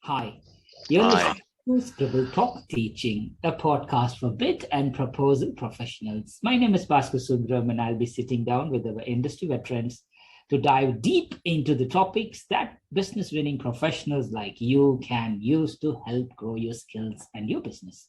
Hi, you're Hi. listening to Scribble Talk Teaching, a podcast for bid and proposal professionals. My name is Bhaskar Sundram, and I'll be sitting down with our industry veterans to dive deep into the topics that business winning professionals like you can use to help grow your skills and your business.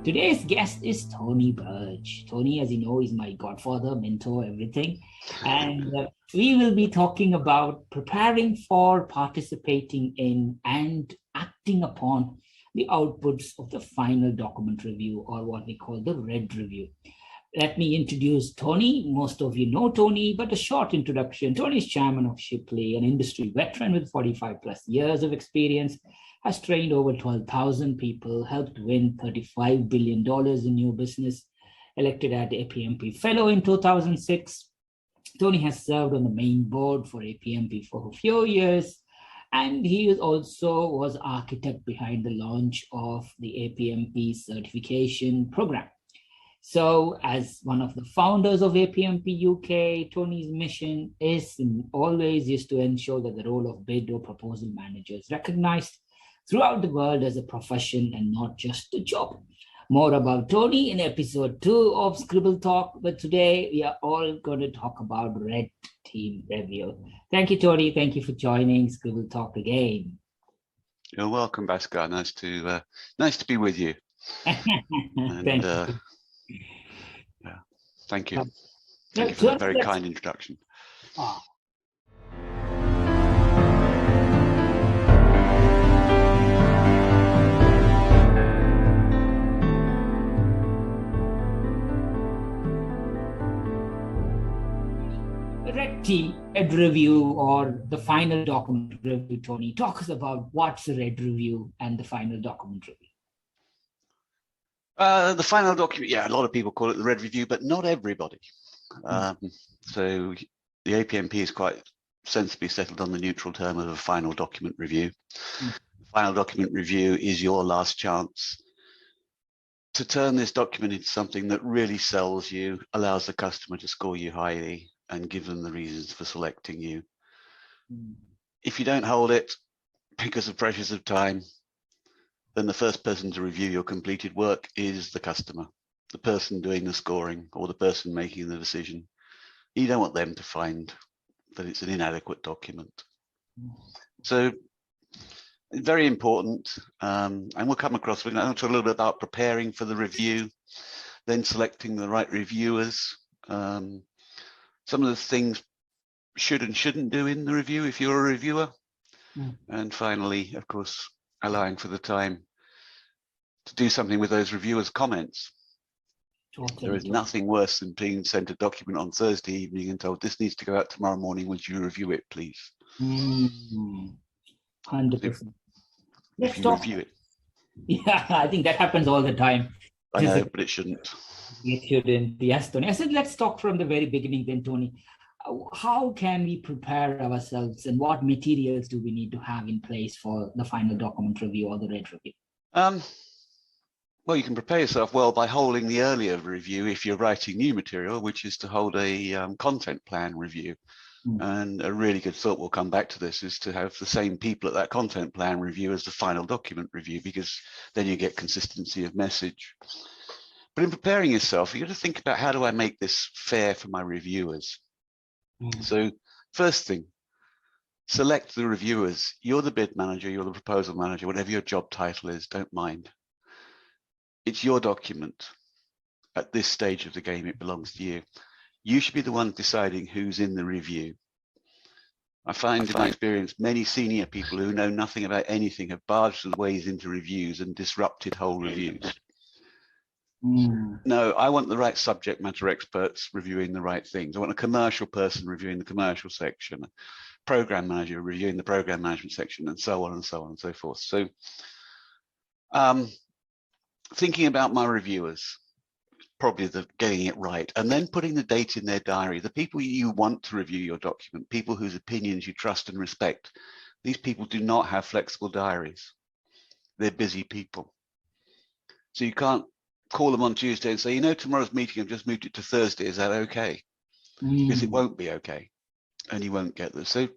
Today's guest is Tony Birch. Tony, as you know, is my godfather, mentor, everything. And we will be talking about preparing for, participating in, and acting upon the outputs of the final document review, or what we call the red review. Let me introduce Tony. Most of you know Tony, but a short introduction. Tony is Chairman of Shipley, an industry veteran with 45 plus years of experience, has trained over 12,000 people, helped win $35 billion in new business, elected at APMP Fellow in 2006. Tony has served on the main board for APMP for a few years, and he was architect behind the launch of the APMP certification program. So as one of the founders of APMP UK, Tony's mission is and always is to ensure that the role of bid or proposal manager is recognized throughout the world as a profession and not just a job. More about Tony in episode 2 of Scribble Talk, but today we are all going to talk about Red Team Review. Thank you, Tony. Thank you for joining Scribble Talk again. You're welcome, Bhaskar. Nice to be with you. Thank you. Thank you. Thank you for that very kind introduction. Red review, or the final document review, Tony, talks about what's a red review and the final document review. The final document, a lot of people call it the red review, but not everybody. So the APMP is quite sensibly settled on the neutral term of a final document review. Final document review is your last chance to turn this document into something that really sells you, allows the customer to score you highly, and give them the reasons for selecting you. If you don't hold it because of pressures of time, then the first person to review your completed work is the customer, the person doing the scoring or the person making the decision. You don't want them to find that it's an inadequate document. So very important, and we'll come across, we're going to talk a little bit about preparing for the review, then selecting the right reviewers, some of the things should and shouldn't do in the review if you're a reviewer. And finally, of course, allowing for the time to do something with those reviewers' comments. There is nothing worse than being sent a document on Thursday evening and told, this needs to go out tomorrow morning, would you review it, please? 100%. Let's review it. Yeah, I think that happens all the time. I know, but it shouldn't. It shouldn't. Yes, Tony. I said, let's talk from the very beginning then, Tony. How can we prepare ourselves, and what materials do we need to have in place for the final document review or the red review? Well, you can prepare yourself well by holding the earlier review if you're writing new material, which is to hold a content plan review. And a really good thought, we'll come back to this, is to have the same people at that content plan review as the final document review, because then you get consistency of message. But in preparing yourself, you got to think about, how do I make this fair for my reviewers? So first thing, select the reviewers. You're the bid manager, you're the proposal manager, whatever your job title is, don't mind. It's your document. At this stage of the game, it belongs to you. You should be the one deciding who's in the review. I find in my experience, many senior people who know nothing about anything have barged their ways into reviews and disrupted whole reviews. No, I want the right subject matter experts reviewing the right things. I want a commercial person reviewing the commercial section, a program manager reviewing the program management section, and so on and so on and so forth. So thinking about my reviewers, probably getting it right, and then putting the date in their diary. The people you want to review your document, people whose opinions you trust and respect, these people do not have flexible diaries. they're busy people. So you can't call them on Tuesday and say, you know, tomorrow's meeting, I've just moved it to Thursday. Is that okay? Because it won't be okay, and you won't get this. So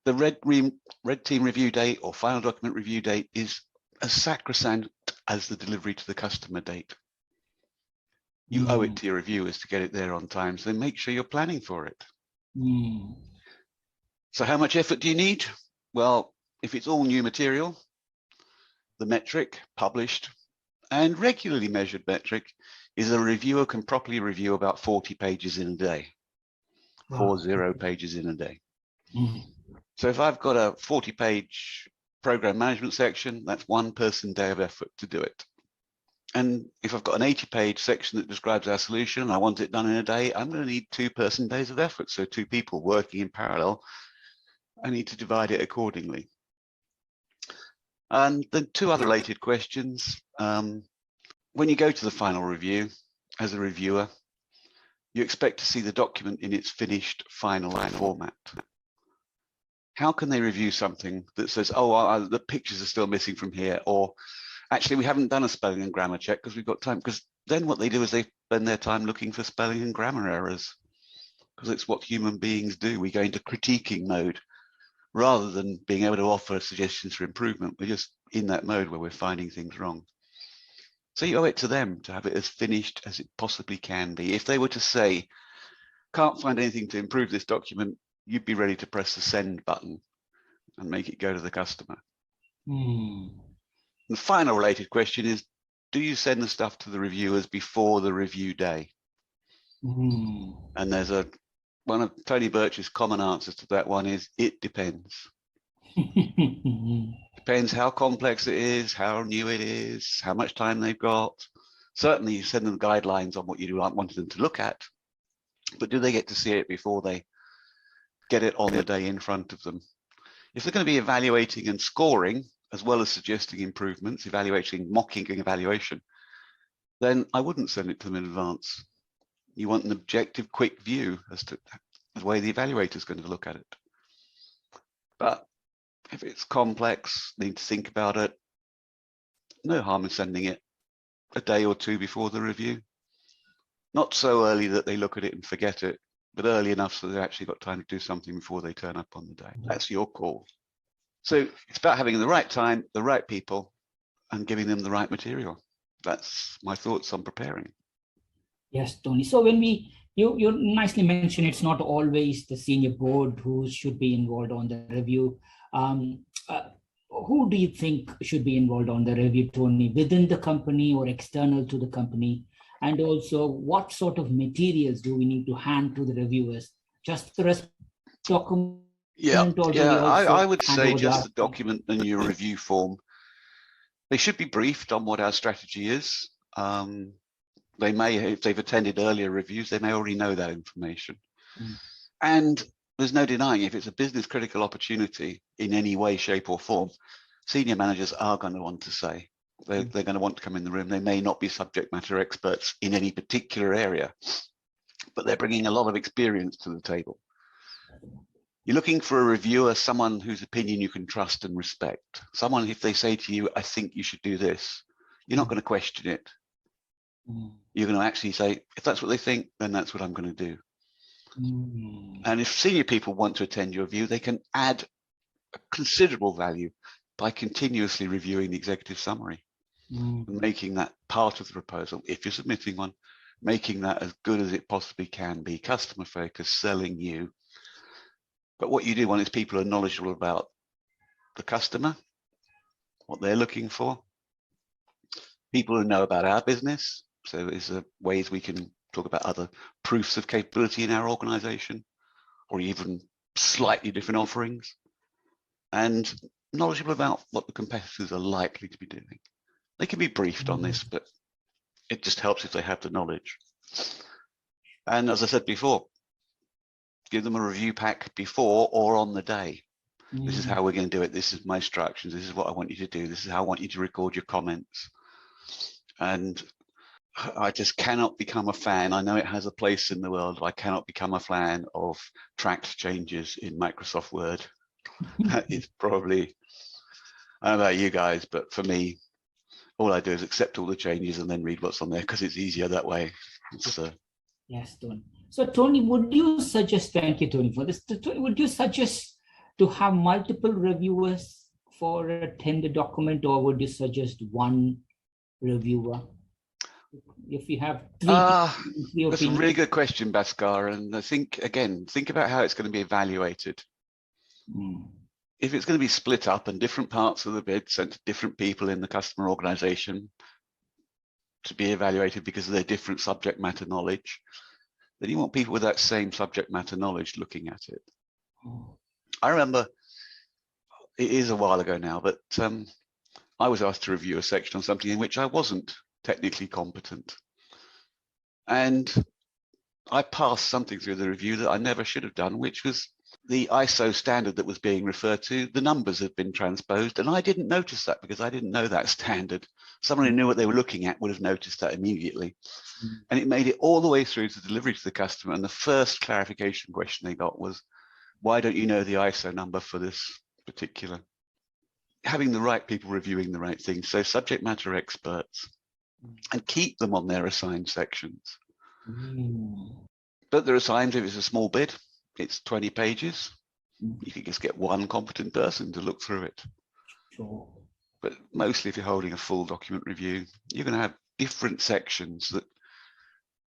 the red team review date or final document review date is as sacrosanct as the delivery to the customer date. You owe it to your reviewers to get it there on time, so make sure you're planning for it. So how much effort do you need? Well, if it's all new material, the metric published and regularly measured metric is a reviewer can properly review about 40 pages in a day. Wow. 40 pages in a day. So if I've got a 40-page program management section, that's 1 person day of effort to do it. And if I've got an 80-page section that describes our solution and I want it done in a day, I'm going to need 2 person days of effort. So 2 people working in parallel. I need to divide it accordingly. And then 2 other related questions. When you go to the final review as a reviewer, you expect to see the document in its finished final format. How can they review something that says, oh, the pictures are still missing from here, or actually we haven't done a spelling and grammar check because we've got time? Because then what they do is they spend their time looking for spelling and grammar errors, because it's what human beings do. We go into critiquing mode rather than being able to offer suggestions for improvement. We're just in that mode where we're finding things wrong. So you owe it to them to have it as finished as it possibly can be. If they were to say, can't find anything to improve this document, you'd be ready to press the send button and make it go to the customer. The final related question is, do you send the stuff to the reviewers before the review day? And there's one of Tony Birch's common answers to that one is, it depends. Depends how complex it is, how new it is, how much time they've got. Certainly you send them guidelines on what you wanted them to look at, but do they get to see it before they get it on the day in front of them? If they're going to be evaluating and scoring, as well as suggesting improvements, evaluating, mocking an evaluation, then I wouldn't send it to them in advance. You want an objective, quick view as to the way the evaluator is going to look at it. But if it's complex, need to think about it, no harm in sending it a day or 2 before the review. Not so early that they look at it and forget it, but early enough so they've actually got time to do something before they turn up on the day. That's your call. So it's about having the right time, the right people, and giving them the right material. That's my thoughts on preparing. Yes, Tony. So when you nicely mentioned it's not always the senior board who should be involved on the review. Who do you think should be involved on the review, Tony, within the company or external to the company? And also, what sort of materials do we need to hand to the reviewers? Just the rest document? I would say just the document and your review form. They should be briefed on what our strategy is. They may, if they've attended earlier reviews, they may already know that information. And there's no denying, if it's a business critical opportunity in any way, shape or form, senior managers are going to want to say. They're going to want to come in the room. They may not be subject matter experts in any particular area, but they're bringing a lot of experience to the table. You're looking for a reviewer, someone whose opinion you can trust and respect. Someone, if they say to you, I think you should do this, you're not going to question it. You're going to actually say, if that's what they think, then that's what I'm going to do. And if senior people want to attend your review, they can add a considerable value by continuously reviewing the executive summary and making that part of the proposal. If you're submitting one, making that as good as it possibly can be, customer focused, selling you. But what you do want is people who are knowledgeable about the customer, what they're looking for, people who know about our business. So there's ways we can talk about other proofs of capability in our organization, or even slightly different offerings, and knowledgeable about what the competitors are likely to be doing. They can be briefed on this, but it just helps if they have the knowledge. And as I said before, give them a review pack before or on the day. This is how we're going to do it. This is my instructions. This is what I want you to do. This is how I want you to record your comments. And I just cannot become a fan. I know it has a place in the world. I cannot become a fan of tracked changes in Microsoft Word. That is probably I don't know about you guys, but for me, all I do is accept all the changes and then read what's on there because it's easier that way. Yes, Tony. So, Tony, would you suggest, thank you, Tony, for this. Tony, would you suggest to have multiple reviewers for a tender document, or would you suggest one reviewer? If you have three that's a really good question, Bhaskar. And I think, again, think about how it's going to be evaluated. If it's going to be split up and different parts of the bid sent to different people in the customer organization to be evaluated because of their different subject matter knowledge, then you want people with that same subject matter knowledge looking at it. I remember, it is a while ago now, but I was asked to review a section on something in which I wasn't technically competent. And I passed something through the review that I never should have done, which was the ISO standard that was being referred to. The numbers had been transposed, and I didn't notice that because I didn't know that standard. Someone who knew what they were looking at would have noticed that immediately. And it made it all the way through to delivery to the customer. And the first clarification question they got was, why don't you know the ISO number for this particular? Having the right people reviewing the right things. So subject matter experts, and keep them on their assigned sections. But there are times, if it's a small bid, it's 20 pages. You can just get one competent person to look through it. Sure. But mostly if you're holding a full document review, you're going to have different sections that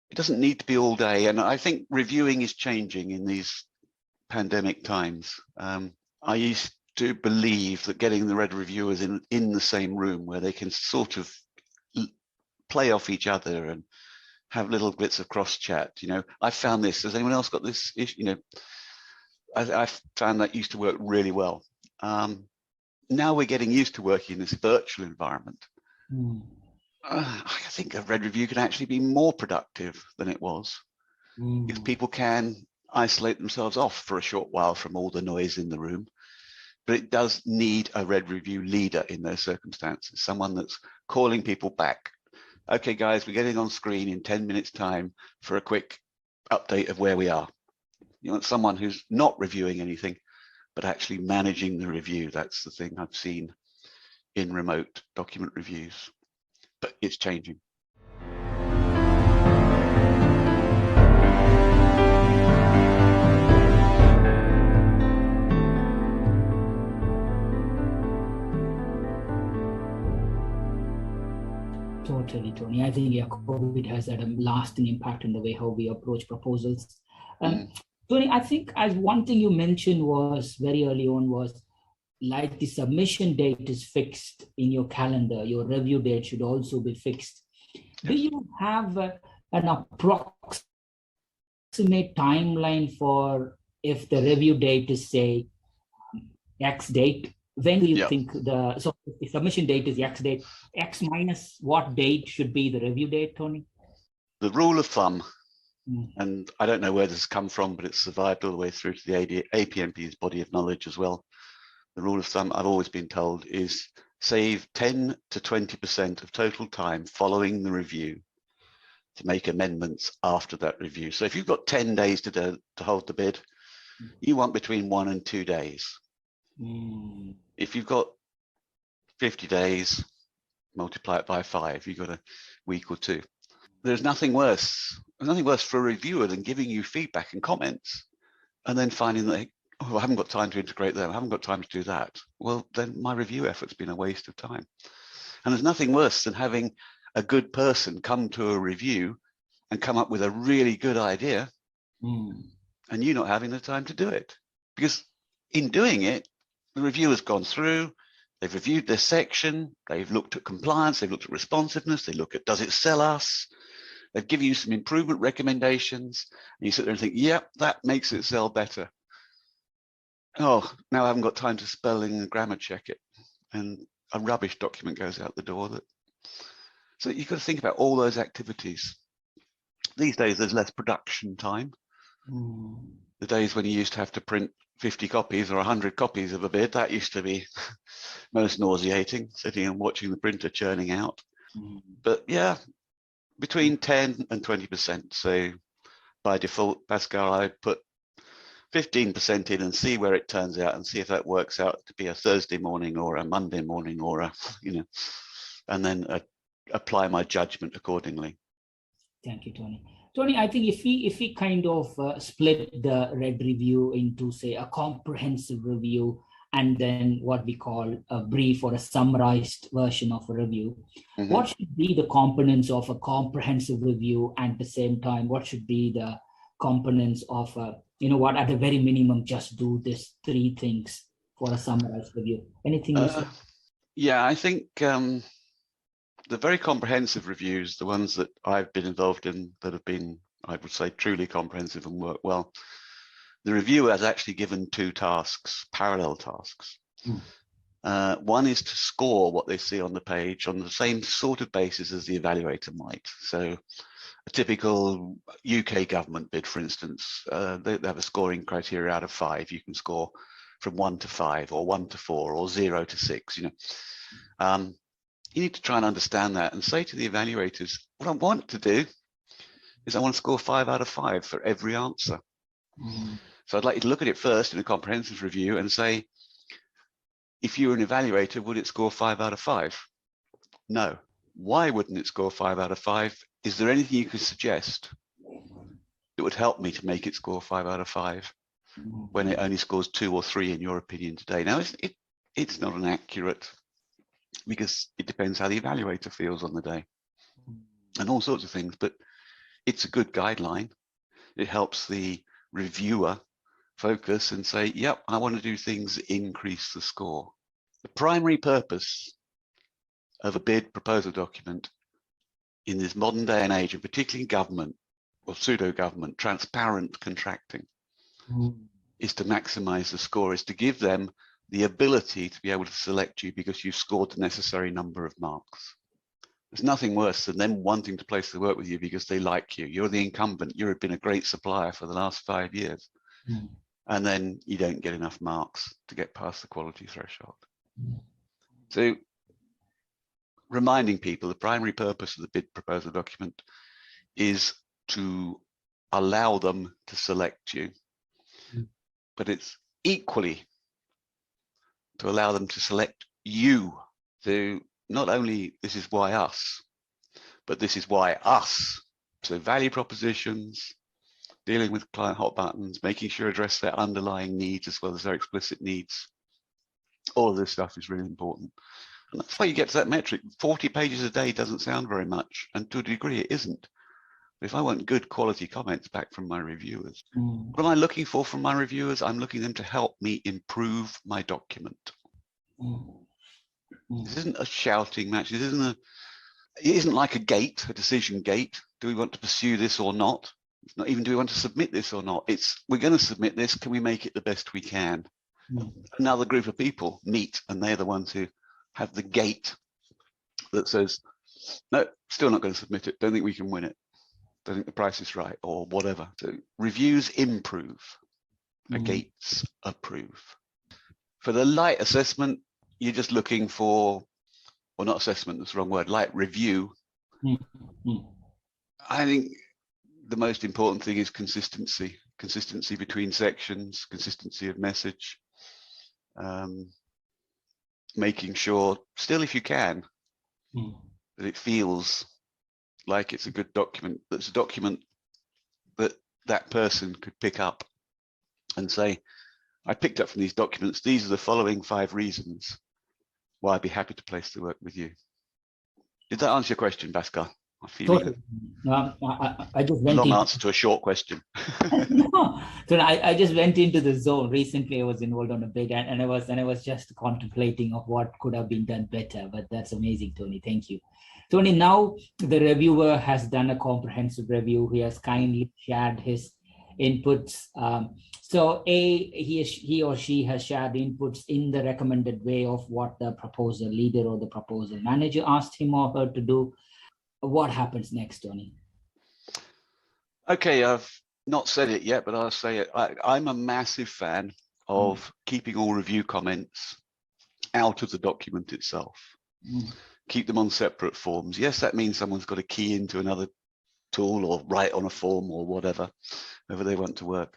it doesn't need to be all day. And I think reviewing is changing in these pandemic times. I used to believe that getting the red reviewers in the same room where they can sort of play off each other and have little bits of cross chat. You know, I found this. Has anyone else got this issue? You know, I found that used to work really well. Now we're getting used to working in this virtual environment. I think a red review can actually be more productive than it was if people can isolate themselves off for a short while from all the noise in the room. But it does need a red review leader in those circumstances, someone that's calling people back. Okay, guys, we're getting on screen in 10 minutes time for a quick update of where we are. You want someone who's not reviewing anything, but actually managing the review. That's the thing I've seen in remote document reviews, but it's changing. Totally, Tony. I think COVID has had a lasting impact in the way how we approach proposals. Tony, I think as one thing you mentioned was very early on was like the submission date is fixed in your calendar, your review date should also be fixed. Yes. Do you have an approximate timeline for if the review date is, say, X date? When do you think so if the submission date is X date, X minus what date should be the review date, Tony? The rule of thumb, and I don't know where this has come from, but it's survived all the way through to the APMP's body of knowledge as well. The rule of thumb I've always been told is save 10 to 20% of total time following the review to make amendments after that review. So if you've got 10 days to hold the bid, you want between 1 and 2 days. If you've got 50 days, multiply it by 5, you've got a week or 2. There's nothing worse for a reviewer than giving you feedback and comments and then finding that, oh, I haven't got time to integrate them, I haven't got time to do that. Well, then my review effort's been a waste of time. And there's nothing worse than having a good person come to a review and come up with a really good idea and you not having the time to do it. Because in doing it, the reviewer's gone through, they've reviewed their section, they've looked at compliance, they've looked at responsiveness, they look at does it sell us, they've given you some improvement recommendations, and you sit there and think, yep, that makes it sell better. Oh, now I haven't got time to spelling and grammar check it, and a rubbish document goes out the door. So you've got to think about all those activities. These days, there's less production time. The days when you used to have to print 50 copies or 100 copies of a bid, that used to be most nauseating, sitting and watching the printer churning out. But yeah, between 10 and 20%. So by default, Bhaskar, I put 15% in and see where it turns out and see if that works out to be a Thursday morning or a Monday morning or a, and then apply my judgment accordingly. Thank you, Tony. Tony, I think if we kind of split the red review into, say, a comprehensive review and then what we call a brief or a summarized version of a review, what should be the components of a comprehensive review, and at the same time, what should be the components of what at the very minimum just do these 3 things for a summarized review? Anything? Yeah, I think the very comprehensive reviews, the ones that I've been involved in that have been, I would say, truly comprehensive and work well, the reviewer has actually given 2 tasks, parallel tasks. One is to score what they see on the page on the same sort of basis as the evaluator might. So a typical UK government bid, for instance, they have a scoring criteria out of 5. You can score from 1 to 5 or 1 to 4 or 0 to 6, You need to try and understand that and say to the evaluators, what I want to do is I want to score 5 out of 5 for every answer. So I'd like you to look at it first in a comprehensive review and say, if you were an evaluator, would it score 5 out of 5? No. Why wouldn't it score 5 out of 5? Is there anything you could suggest that would help me to make it score 5 out of 5 when it only scores 2 or 3 in your opinion today? Now, it's not an accurate, because it depends how the evaluator feels on the day and all sorts of things, but it's a good guideline. It helps the reviewer focus and say, yep, I want to do things that increase the score. The primary purpose of a bid proposal document in this modern day and age, and particularly in government or pseudo-government, transparent contracting, is to maximize the score, is to give them the ability to be able to select you because you've scored the necessary number of marks. There's nothing worse than them wanting to place the work with you because they like you. You're the incumbent. You've been a great supplier for the last 5 years. And then you don't get enough marks to get past the quality threshold. So reminding people the primary purpose of the bid proposal document is to allow them to select you, but it's equally to allow them to select you. So not only this is why us, but this is why us. So value propositions, dealing with client hot buttons, making sure address their underlying needs as well as their explicit needs. All of this stuff is really important. And that's why you get to that metric. 40 pages a day doesn't sound very much, and to a degree it isn't. But if I want good quality comments back from my reviewers, what am I looking for from my reviewers? I'm looking them to help me improve my document. This isn't a shouting match. It isn't like a gate, a decision gate. Do we want to pursue this or not? It's not even do we want to submit this or not. It's we're going to submit this. Can we make it the best we can? Another group of people meet, and they're the ones who have the gate that says, no, still not going to submit it. Don't think we can win it. Don't think the price is right, or whatever. So reviews improve, gates approve. For the light assessment, you're just looking for, or not assessment, that's the wrong word, light review. I think the most important thing is consistency between sections, consistency of message, making sure, still if you can, that it feels like it's a good document, that's a document that that person could pick up and say, I picked up from these documents, these are the following 5 reasons why I'd be happy to place the work with you. Did that answer your question, Bhaskar? Totally. I just went long answer to a short question. So I just went into the zone. Recently, I was involved on a bid, and I was just contemplating of what could have been done better. But that's amazing, Tony. Thank you, Tony. Now the reviewer has done a comprehensive review. He has kindly shared his inputs. So he or she has shared inputs in the recommended way of what the proposal leader or the proposal manager asked him or her to do. What happens next, Tony? Okay, I've not said it yet, but I'll say it. I'm a massive fan of keeping all review comments out of the document itself. Keep them on separate forms. Yes, that means someone's got to key into another tool or write on a form or whatever, however they want to work.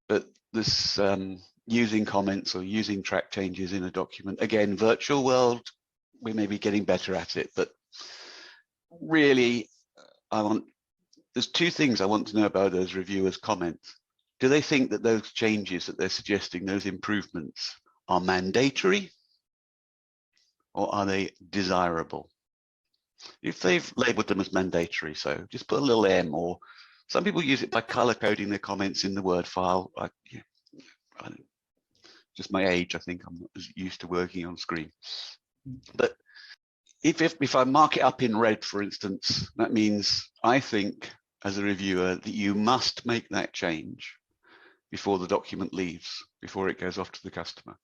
But this using comments or using track changes in a document, again, virtual world, we may be getting better at it, but really, there's two things I want to know about those reviewers' comments. Do they think that those changes that they're suggesting, those improvements, are mandatory, or are they desirable? If they've labeled them as mandatory, so just put a little M, or some people use it by color coding their comments in the Word file. Just my age, I think I'm not as used to working on screen. But if I mark it up in red, for instance, that means I think as a reviewer that you must make that change before the document leaves, before it goes off to the customer.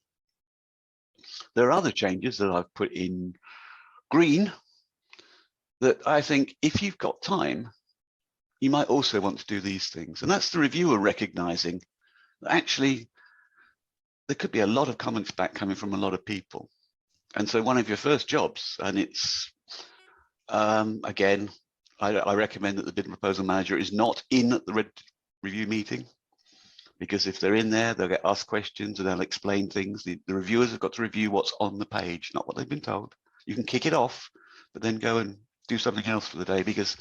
There are other changes that I've put in green that I think if you've got time, you might also want to do these things. And that's the reviewer recognizing that actually there could be a lot of comments back coming from a lot of people. And so one of your first jobs, and it's, again, I recommend that the bid and proposal manager is not in at the red review meeting, because if they're in there, they'll get asked questions and they'll explain things. The reviewers have got to review what's on the page, not what they've been told. You can kick it off, but then go and do something else for the day, because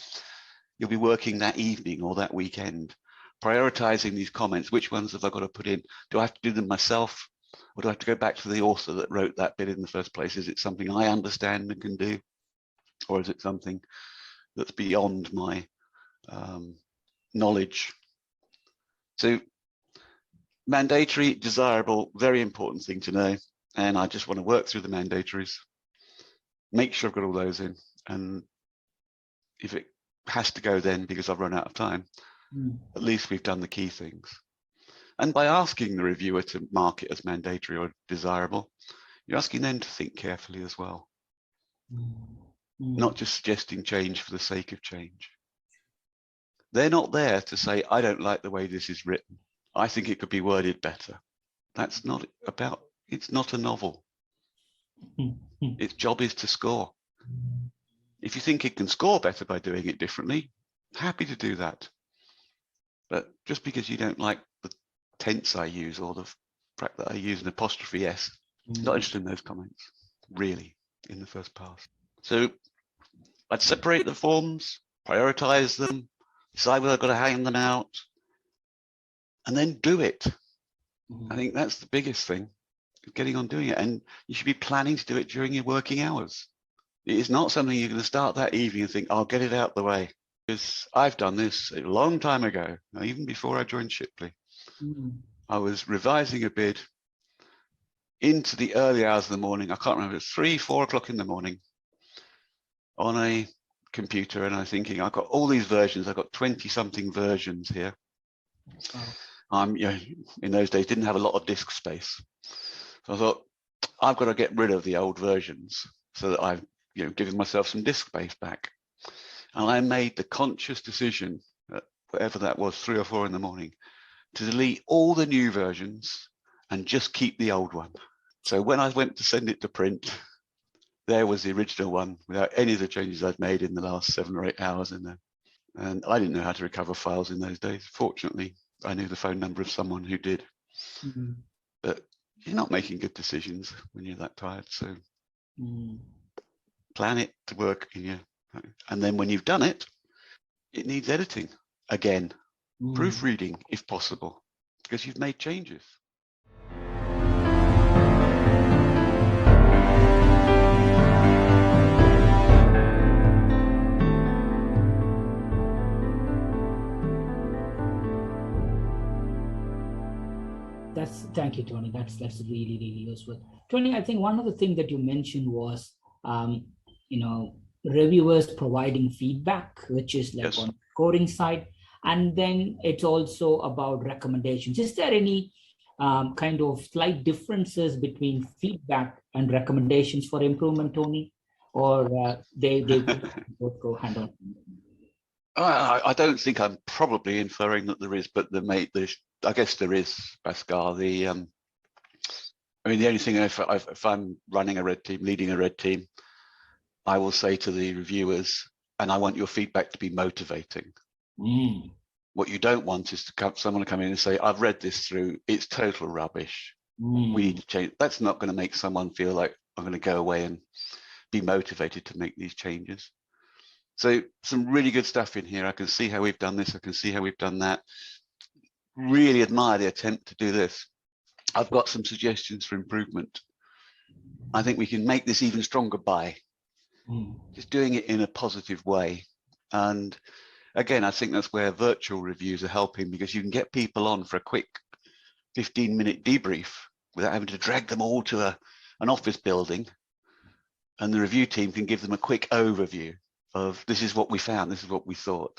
you'll be working that evening or that weekend, prioritizing these comments. Which ones have I got to put in? Do I have to do them myself? Or do I have to go back to the author that wrote that bit in the first place? Is it something I understand and can do? Or is it something that's beyond my knowledge? So mandatory, desirable, very important thing to know. And I just want to work through the mandatories, make sure I've got all those in. And if it has to go then because I've run out of time, at least we've done the key things. And by asking the reviewer to mark it as mandatory or desirable, you're asking them to think carefully as well. Not just suggesting change for the sake of change. They're not there to say, I don't like the way this is written. I think it could be worded better. That's not about, it's not a novel. Its job is to score. If you think it can score better by doing it differently, happy to do that. But just because you don't like the tense I use or the fact that I use an apostrophe S, not interested in those comments, really, in the first pass. So I'd separate the forms, prioritize them, decide whether I've got to hang them out, and then do it. I think that's the biggest thing, getting on doing it. And you should be planning to do it during your working hours. It is not something you're going to start that evening and think, I'll get it out the way. Because I've done this a long time ago, even before I joined Shipley. I was revising a bid into the early hours of the morning. I can't remember, it was 3, 4 o'clock in the morning on a computer. And I'm thinking, I've got all these versions. I've got 20 something versions here. In those days, didn't have a lot of disk space. So I thought, I've got to get rid of the old versions so that I've given myself some disk space back. And I made the conscious decision, whatever that was, 3 or 4 in the morning, to delete all the new versions and just keep the old one. So when I went to send it to print, there was the original one without any of the changes I'd made in the last 7 or 8 hours in there. And I didn't know how to recover files in those days. Fortunately, I knew the phone number of someone who did. But you're not making good decisions when you're that tired. So plan it to work in your, and then when you've done it, it needs editing again, proofreading if possible, because you've made changes. Thank you, Tony. That's really, really useful. Tony, I think one of the things that you mentioned was, reviewers providing feedback, which is like on the scoring side. And then it's also about recommendations. Is there any kind of slight differences between feedback and recommendations for improvement, Tony? Or they both go hand on? I don't think I'm probably inferring that there is, but I guess there is, Pascal. The only thing, if I'm running a red team, leading a red team, I will say to the reviewers, and I want your feedback to be motivating. What you don't want is someone to come in and say, I've read this through, it's total rubbish. We need to change. That's not going to make someone feel like I'm going to go away and be motivated to make these changes. So some really good stuff in here. I can see how we've done this. I can see how we've done that. Really admire the attempt to do this. I've got some suggestions for improvement. I think we can make this even stronger by just doing it in a positive way. And again, I think that's where virtual reviews are helping, because you can get people on for a quick 15-minute debrief without having to drag them all to an office building. And the review team can give them a quick overview of, this is what we found, this is what we thought,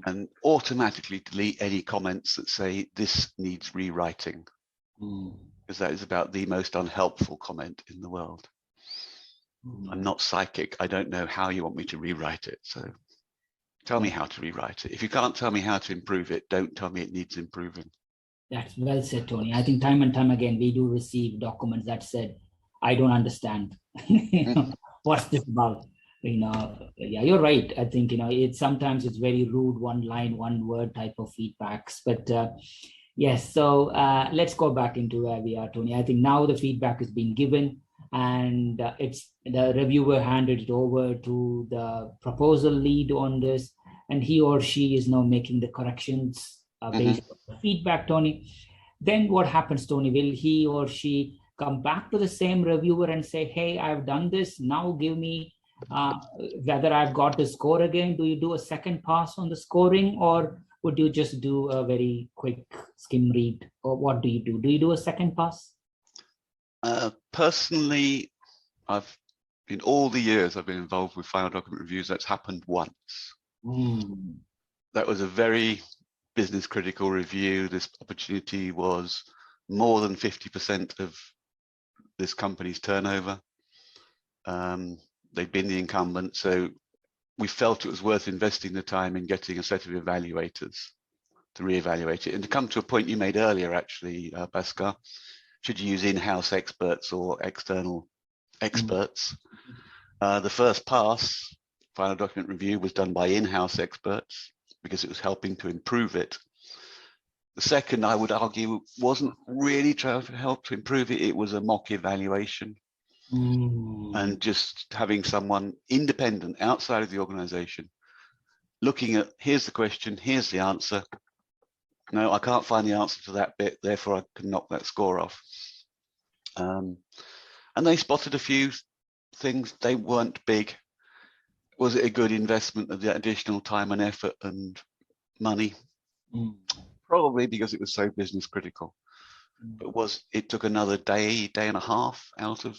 and automatically delete any comments that say this needs rewriting, because that is about the most unhelpful comment in the world. I'm not psychic. I don't know how you want me to rewrite it. So tell me how to rewrite it. If you can't tell me how to improve it, don't tell me it needs improving. That's well said, Tony. I think time and time again, we do receive documents that said, I don't understand. What's this about? Yeah, you're right. I think, sometimes it's very rude, one line, one word type of feedbacks. But yes, so let's go back into where we are, Tony. I think now the feedback is being given, and it's the reviewer handed it over to the proposal lead on this, and he or she is now making the corrections based on the feedback, Tony. Then what happens, Tony? Will he or she come back to the same reviewer and say, hey, I've done this, now give me whether I've got the score again? Do you do a second pass on the scoring, or would you just do a very quick skim read, or what do you do? Do you do a second pass? Personally, in all the years I've been involved with final document reviews, that's happened once. That was a very business critical review. This opportunity was more than 50% of this company's turnover. They'd been the incumbent, so we felt it was worth investing the time in getting a set of evaluators to reevaluate it. And to come to a point you made earlier, actually, Bhaskar, should you use in-house experts or external experts? The first pass, final document review, was done by in-house experts because it was helping to improve it. The second, I would argue, wasn't really trying to help to improve it. It was a mock evaluation. And just having someone independent outside of the organization looking at, here's the question, here's the answer. No, I can't find the answer to that bit, therefore I can knock that score off. And they spotted a few things. They weren't big. Was it a good investment of the additional time and effort and money? Probably, because it was so business critical. But it took another day and a half out of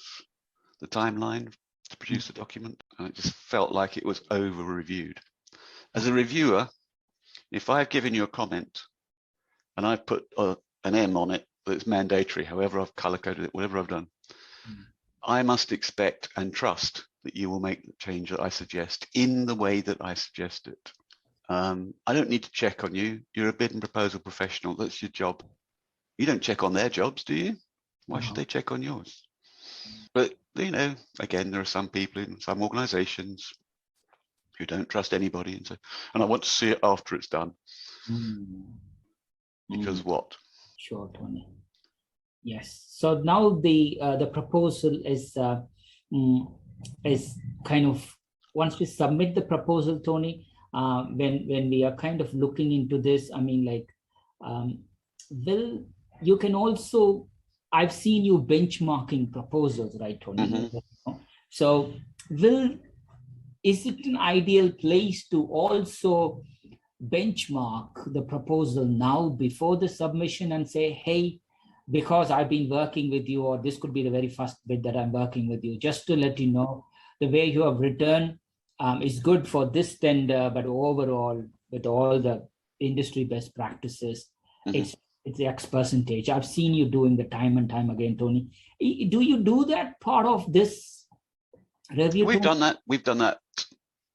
the timeline to produce the document, and it just felt like it was over reviewed. As a reviewer, if I've given you a comment and I've put an M on it that's mandatory, however I've color coded it, whatever I've done, I must expect and trust that you will make the change that I suggest in the way that I suggest it. I don't need to check on you. You're a bid and proposal professional. That's your job. You don't check on their jobs, do you? Why should they check on yours? But, again, there are some people in some organizations who don't trust anybody. And I want to see it after it's done. Because what? Sure, Tony. Yes. So now the proposal is kind of, once we submit the proposal, Tony, when we are kind of looking into this, I mean, you can also, I've seen you benchmarking proposals, right, Tony? So is it an ideal place to also benchmark the proposal now before the submission and say, hey, because I've been working with you, or this could be the very first bid that I'm working with you, just to let you know, the way you have written is good for this tender, but overall, with all the industry best practices, it's the X percentage. I've seen you doing the time and time again, Tony. Do you do that part of this review? We've done that. We've done that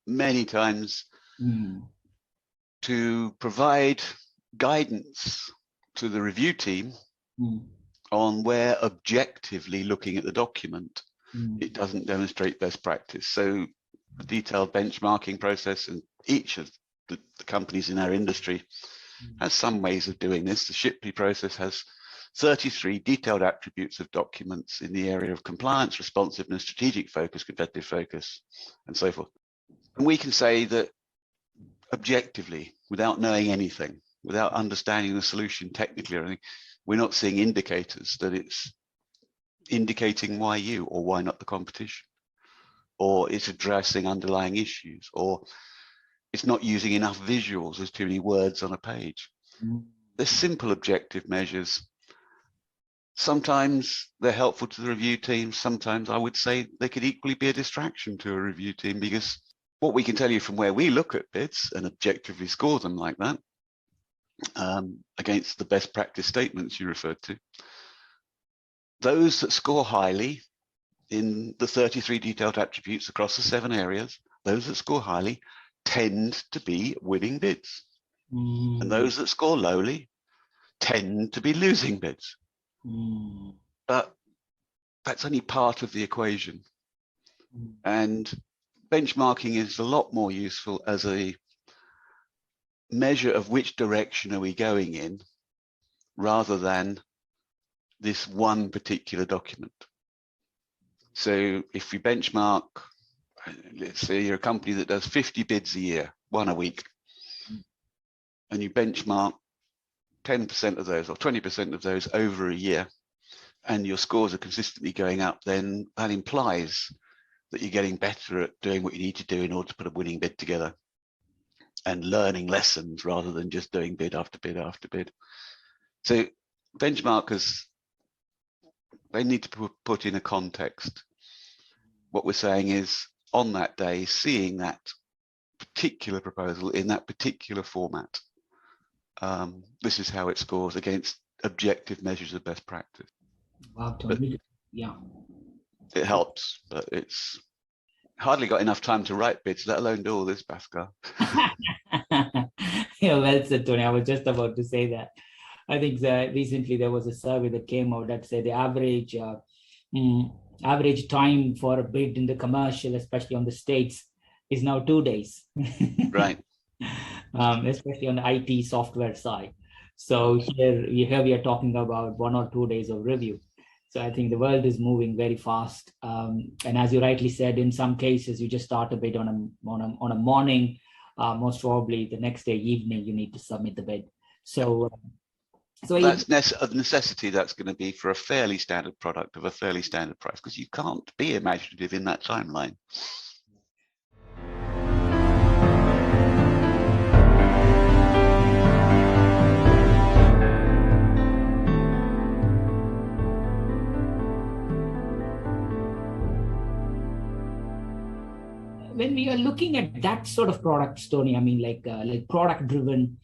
many times to provide guidance to the review team on where objectively looking at the document, it doesn't demonstrate best practice. So a detailed benchmarking process, and each of the companies in our industry has some ways of doing this. The Shipley process has 33 detailed attributes of documents in the area of compliance, responsiveness, strategic focus, competitive focus, and so forth. And we can say that objectively, without knowing anything, without understanding the solution technically or anything, we're not seeing indicators that it's indicating why you or why not the competition, or it's addressing underlying issues, or it's not using enough visuals, there's too many words on a page. They're simple objective measures. Sometimes they're helpful to the review team. Sometimes I would say they could equally be a distraction to a review team, because what we can tell you from where we look at bids and objectively score them like that, against the best practice statements you referred to, those that score highly in the 33 detailed attributes across the 7 areas, those that score highly tend to be winning bids. And those that score lowly tend to be losing bids. But that's only part of the equation. And benchmarking is a lot more useful as a measure of which direction are we going in, rather than this one particular document. So if we benchmark, let's say you're a company that does 50 bids a year, 1 a week, and you benchmark 10% of those or 20% of those over a year, and your scores are consistently going up, then that implies that you're getting better at doing what you need to do in order to put a winning bid together and learning lessons rather than just doing bid after bid after bid. So benchmarkers, they need to put in a context. What we're saying is, on that day, seeing that particular proposal in that particular format, this is how it scores against objective measures of best practice. Wow, Tony. Yeah. It helps, but it's hardly got enough time to write bids, let alone do all this, Bhaskar. Yeah, well said, Tony. I was just about to say that. I think that recently there was a survey that came out that said the average time for a bid in the commercial, especially on the States, is now 2 days. Right. Especially on the IT software side. So here we are talking about 1 or 2 days of review. So I think the world is moving very fast. And as you rightly said, in some cases, you just start a bid on a morning. Most probably the next day evening, you need to submit the bid. So that's a necessity. That's going to be for a fairly standard product of a fairly standard price, because you can't be imaginative in that timeline. When we are looking at that sort of products, Tony, I mean, like product-driven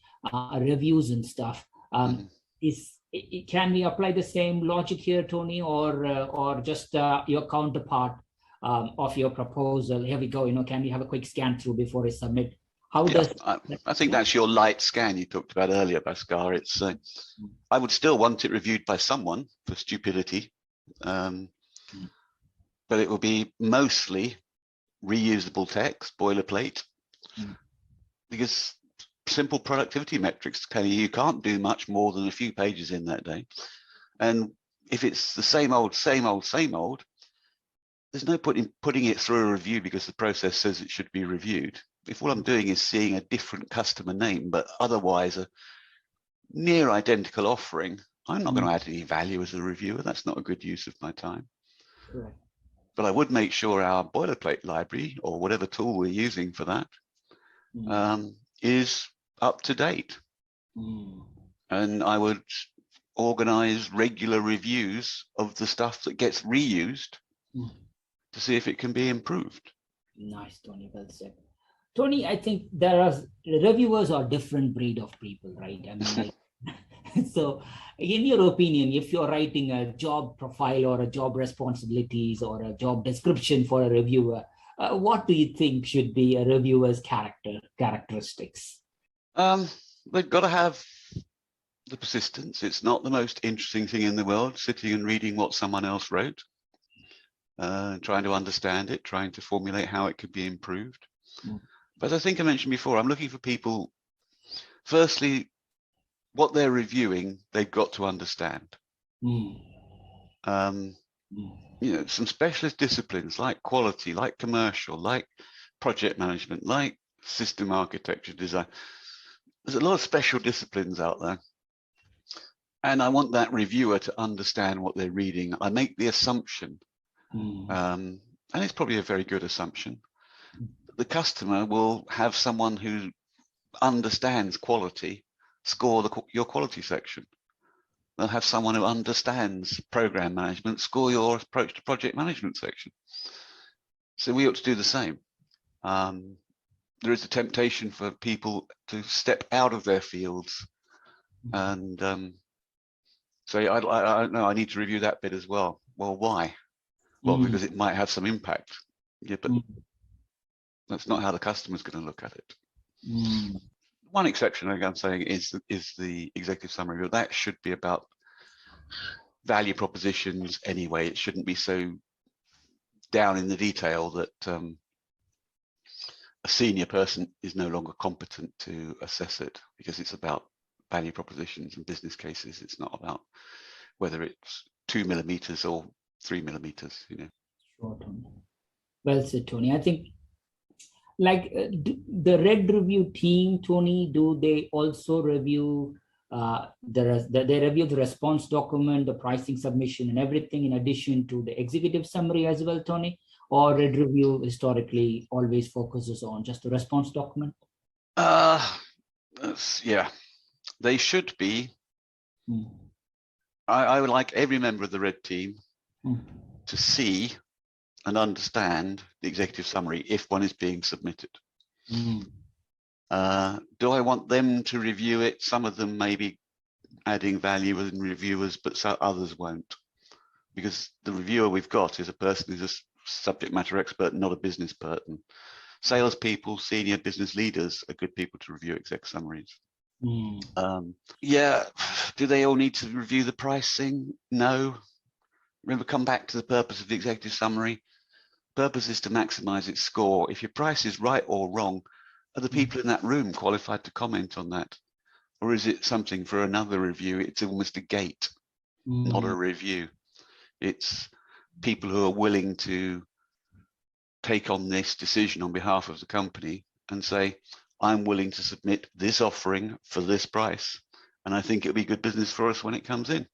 reviews and stuff, can we apply the same logic here, Tony, or just your counterpart of your proposal? Here we go. Can we have a quick scan through before I submit? How does I think that's your light scan you talked about earlier, Bhaskar. It's I would still want it reviewed by someone for stupidity, but it will be mostly reusable text, boilerplate, because simple productivity metrics tell you can't do much more than a few pages in that day. And if it's the same old, there's no point in putting it through a review because the process says it should be reviewed. If all I'm doing is seeing a different customer name, but otherwise a near identical offering, I'm not going to add any value as a reviewer. That's not a good use of my time. Correct. But I would make sure our boilerplate library, or whatever tool we're using for that, is up to date. And I would organize regular reviews of the stuff that gets reused to see if it can be improved. Nice, Tony. Well said. Tony, I think reviewers are different breed of people, right? I mean, so in your opinion, if you're writing a job profile or a job responsibilities or a job description for a reviewer, what do you think should be a reviewer's characteristics? They've got to have the persistence. It's not the most interesting thing in the world, sitting and reading what someone else wrote, trying to understand it, trying to formulate how it could be improved. But as I think I mentioned before, I'm looking for people, firstly, what they're reviewing, they've got to understand. Some specialist disciplines like quality, like commercial, like project management, like system architecture design. There's a lot of special disciplines out there. And I want that reviewer to understand what they're reading. I make the assumption, and it's probably a very good assumption, the customer will have someone who understands quality score your quality section. They'll have someone who understands program management score your approach to project management section. So we ought to do the same. There is a temptation for people to step out of their fields and say, I don't know, I need to review that bit as well. Well, why? Well, because it might have some impact. Yeah, but that's not how the customer's going to look at it. One exception, like I'm saying, is the executive summary. But that should be about value propositions anyway. It shouldn't be so down in the detail that a senior person is no longer competent to assess it, because it's about value propositions and business cases. It's not about whether it's 2 millimeters or 3 millimeters. Sure, Tony. Well said, Tony. I think, like the Red Review team, Tony, do they also review they review the response document, the pricing submission, and everything in addition to the executive summary as well, Tony? Or Red Review historically always focuses on just the response document? Yeah, they should be. I would like every member of the Red team to see and understand the executive summary if one is being submitted. Do I want them to review it? Some of them may be adding value in reviewers, but others won't, because the reviewer we've got is a person who's a subject matter expert, not a business person. Salespeople, senior business leaders are good people to review exec summaries. Yeah, do they all need to review the pricing? No. Remember, come back to the purpose of the executive summary. Purpose is to maximize its score. If your price is right or wrong, are the people in that room qualified to comment on that? Or is it something for another review? It's almost a gate, not a review. It's people who are willing to take on this decision on behalf of the company and say, I'm willing to submit this offering for this price, and I think it'll be good business for us when it comes in.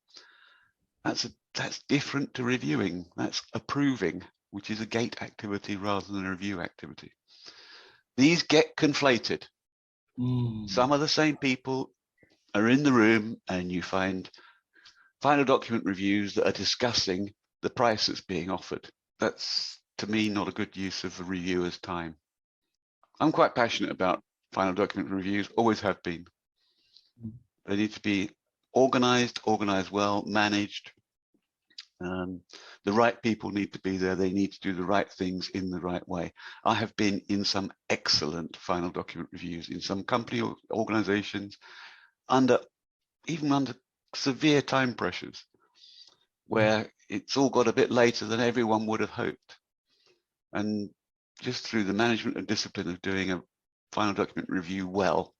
That's different to reviewing. That's approving, which is a gate activity rather than a review activity. These get conflated. Some of the same people are in the room, and you find final document reviews that are discussing the price that's being offered. That's, to me, not a good use of a reviewer's time. I'm quite passionate about final document reviews, always have been. They need to be organized well, managed. The right people need to be there. They need to do the right things in the right way. I have been in some excellent final document reviews in some company or organizations even under severe time pressures, where it's all got a bit later than everyone would have hoped. And just through the management and discipline of doing a final document review well,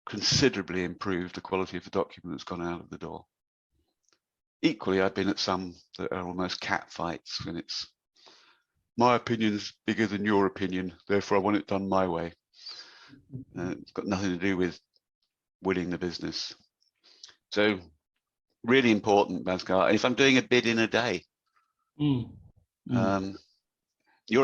considerably improved the quality of the document that's gone out of the door. Equally, I've been at some that are almost cat fights when it's my opinion's bigger than your opinion, therefore I want it done my way. It's got nothing to do with winning the business. So really important, Bhaskar. If I'm doing a bid in a day, you're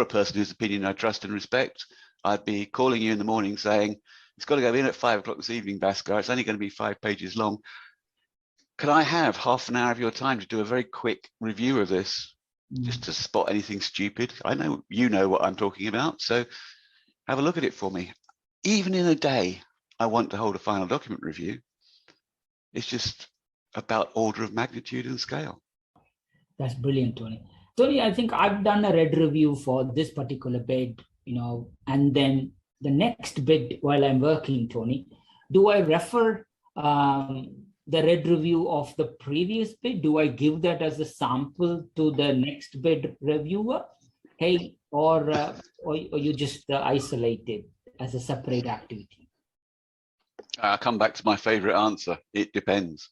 a person whose opinion I trust and respect. I'd be calling you in the morning saying, it's got to go in at 5 o'clock this evening, Bhaskar. It's only going to be 5 pages long. Can I have half an hour of your time to do a very quick review of this, just to spot anything stupid? I know you know what I'm talking about, so have a look at it for me. Even in a day, I want to hold a final document review. It's just about order of magnitude and scale. That's brilliant, Tony. Tony, I think I've done a Red Review for this particular bid, and then the next bid while I'm working, Tony, do I refer the Red Review of the previous bid? Do I give that as a sample to the next bid reviewer? hey, or you just isolate it as a separate activity? I'll come back to my favorite answer. It depends.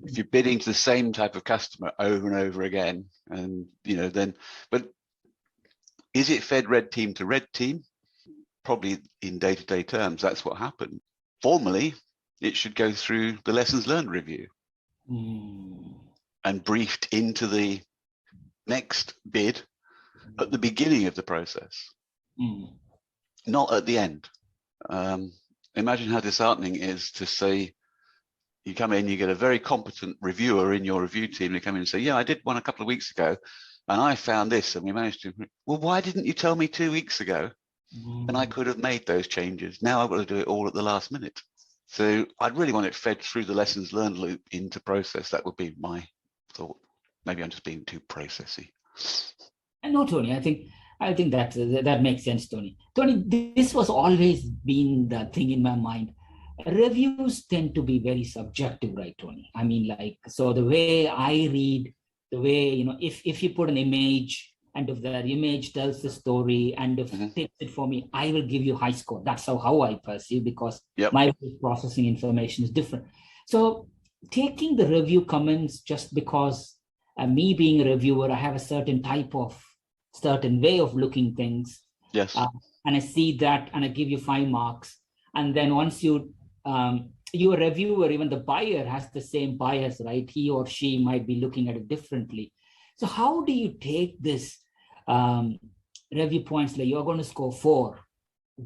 If you're bidding to the same type of customer over and over again, and then, but is it fed red team to red team? Probably in day-to-day terms, that's what happened. Formally, it should go through the lessons learned review and briefed into the next bid at the beginning of the process, not at the end. Imagine how disheartening it is to say, you come in, you get a very competent reviewer in your review team, they come in and say, yeah, I did one a couple of weeks ago, and I found this, and we managed to, well, why didn't you tell me 2 weeks ago? And I could have made those changes. Now I've got to do it all at the last minute. So I'd really want it fed through the lessons learned loop into process. That would be my thought. Maybe I'm just being too processy. No, Tony, I think that makes sense, Tony. Tony, this was always been the thing in my mind. Reviews tend to be very subjective, right, Tony? I mean, like, so the way I read, the way, if you put an image, and if that image tells the story and if it takes it for me, I will give you high score. That's how I perceive, because my way of processing information is different. So taking the review comments just because me being a reviewer, I have a certain way of looking things. Yes. And I see that and I give you 5 marks. And then once you're a reviewer, even the buyer has the same bias, right? He or she might be looking at it differently. So how do you take this review points, like you're going to score 4,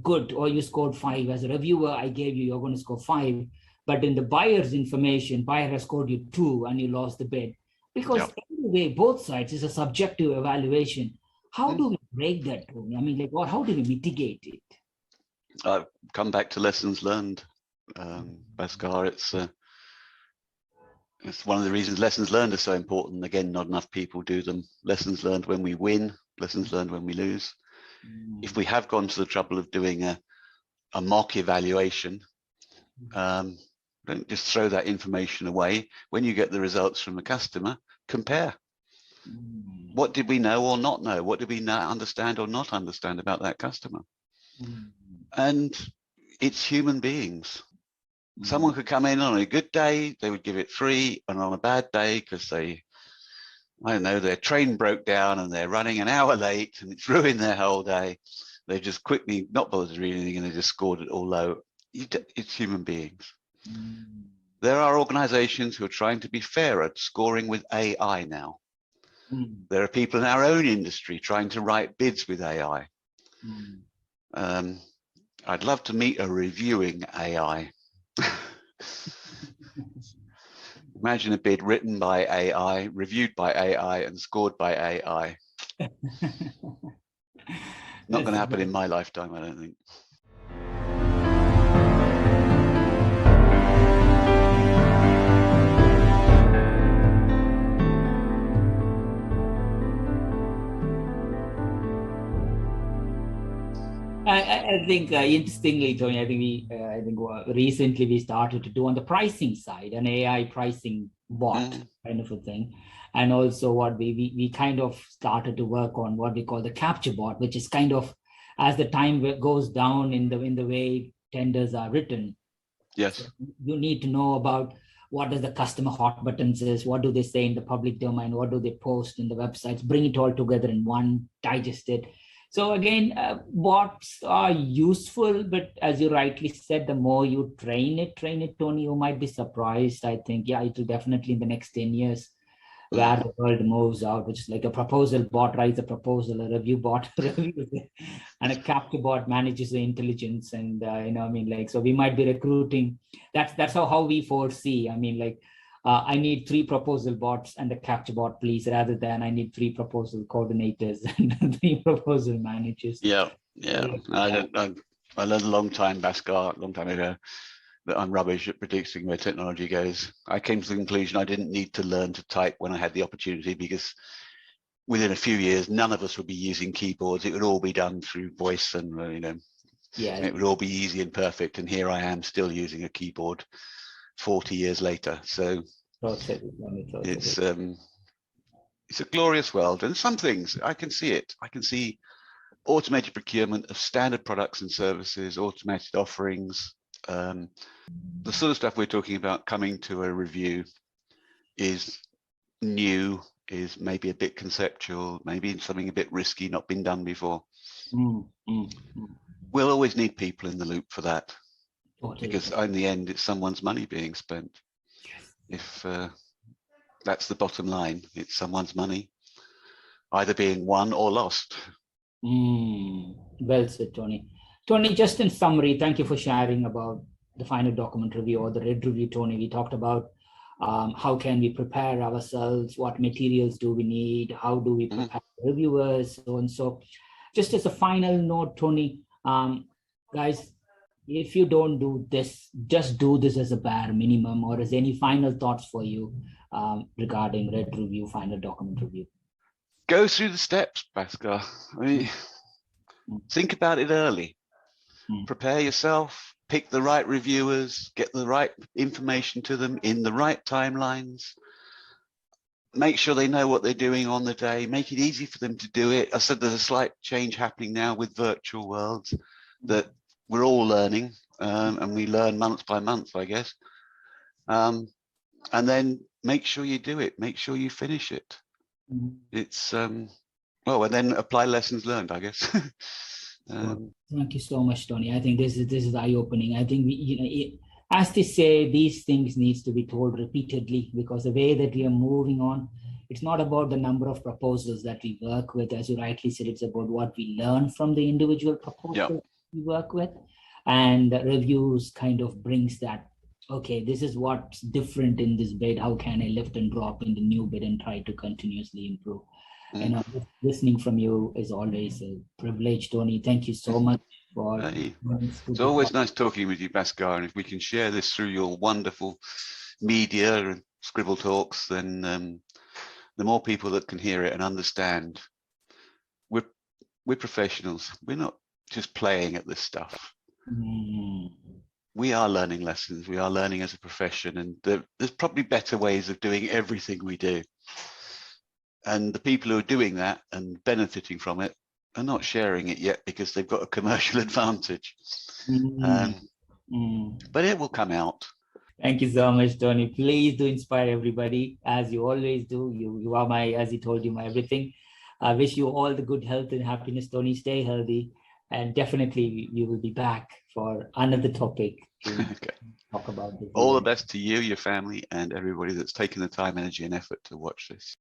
good, or you scored 5? As a reviewer, I gave you, you're going to score 5. But in the buyer's information, buyer has scored you 2 and you lost the bid. Because anyway, both sides is a subjective evaluation. How do we break that, Tony? I mean, like, how do we mitigate it? I've come back to lessons learned, Bhaskar. It's one of the reasons lessons learned are so important. Again, not enough people do them. Lessons learned when we win, lessons learned when we lose. If we have gone to the trouble of doing a mock evaluation, don't just throw that information away. When you get the results from the customer, compare. What did we know or not know? What did we understand or not understand about that customer? And it's human beings. Someone could come in on a good day, they would give it 3, and on a bad day, because their train broke down and they're running an hour late and it's ruined their whole day, they just quickly not bothered to read anything and they just scored it all low. It's human beings. There are organizations who are trying to be fair at scoring with AI now. There are people in our own industry trying to write bids with AI. I'd love to meet a reviewing AI. Imagine a bid written by AI, reviewed by AI, and scored by AI. Not going to happen in my lifetime, I don't think. I think interestingly, Tony, I think recently we started to do on the pricing side an AI pricing bot kind of a thing, and also what we kind of started to work on what we call the capture bot, which is kind of as the time goes down in the way tenders are written. Yes, so you need to know about what does the customer hot buttons is, what do they say in the public domain, what do they post in the websites, bring it all together in one, digest it. So again, bots are useful, but as you rightly said, the more you train it, Tony, you might be surprised. I think, it will definitely in the next 10 years, where the world moves out, which is like a proposal bot writes a proposal, a review bot reviews it, and a capture bot manages the intelligence. And, so we might be recruiting. That's how we foresee. I need 3 proposal bots and a capture bot, please, rather than I need 3 proposal coordinators and 3 proposal managers. Yeah. I learned a long time ago, that I'm rubbish at predicting where technology goes. I came to the conclusion I didn't need to learn to type when I had the opportunity, because within a few years, none of us would be using keyboards. It would all be done through voice, and it would all be easy and perfect. And here I am still using a keyboard 40 years later. So it's it's a glorious world. And some things, I can see it. I can see automated procurement of standard products and services, automated offerings. The sort of stuff we're talking about coming to a review is new, is maybe a bit conceptual, maybe something a bit risky, not been done before. We'll always need people in the loop for that, because in the end, it's someone's money being spent. If that's the bottom line, it's someone's money either being won or lost. Well said, Tony. Tony, just in summary, thank you for sharing about the final document review or the red review, Tony. We talked about how can we prepare ourselves, what materials do we need, how do we prepare reviewers, so and so. Just as a final note, Tony, guys, if you don't do this, just do this as a bare minimum, or as any final thoughts for you regarding red review, final document review? Go through the steps, Bhaskar. I mean, think about it early. Prepare yourself, pick the right reviewers, get the right information to them in the right timelines. Make sure they know what they're doing on the day. Make it easy for them to do it. I said there's a slight change happening now with virtual worlds that we're all learning, and we learn month by month, I guess. And then make sure you do it. Make sure you finish it. It's well, and then apply lessons learned, I guess. Thank you so much, Tony. I think this is eye-opening. I think as they say, these things needs to be told repeatedly, because the way that we are moving on, it's not about the number of proposals that we work with. As you rightly said, it's about what we learn from the individual proposals we work with. And reviews kind of brings that, okay, this is what's different in this bid. How can I lift and drop in the new bid and try to continuously improve? And listening from you is always a privilege, Tony. Thank you so much. It's always nice talking with you, Bhaskar. And if we can share this through your wonderful media and Scribble Talks, then the more people that can hear it and understand, we're professionals. We're not just playing at this stuff. We are learning lessons. We are learning as a profession, and there's probably better ways of doing everything we do. And the people who are doing that and benefiting from it are not sharing it yet because they've got a commercial advantage. But it will come out. Thank you so much, Tony. Please do inspire everybody, as you always do. You are my, as he told you, my everything. I wish you all the good health and happiness, Tony. Stay healthy. And definitely you will be back for another topic to talk about this. All the best to you, your family, and everybody that's taken the time, energy, and effort to watch this.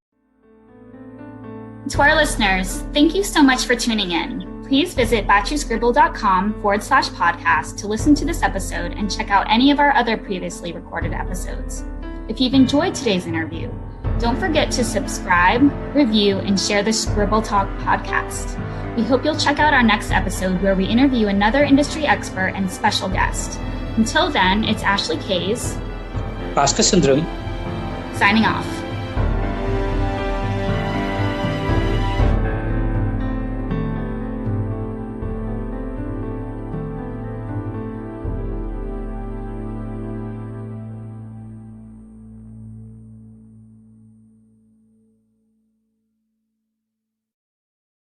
To our listeners, thank you so much for tuning in. Please visit batchuscribble.com/podcast to listen to this episode and check out any of our other previously recorded episodes. If you've enjoyed today's interview, don't forget to subscribe, review, and share the Scribble Talk podcast. We hope you'll check out our next episode where we interview another industry expert and special guest. Until then, it's Ashley Kays, Bhaskar Sundram, signing off.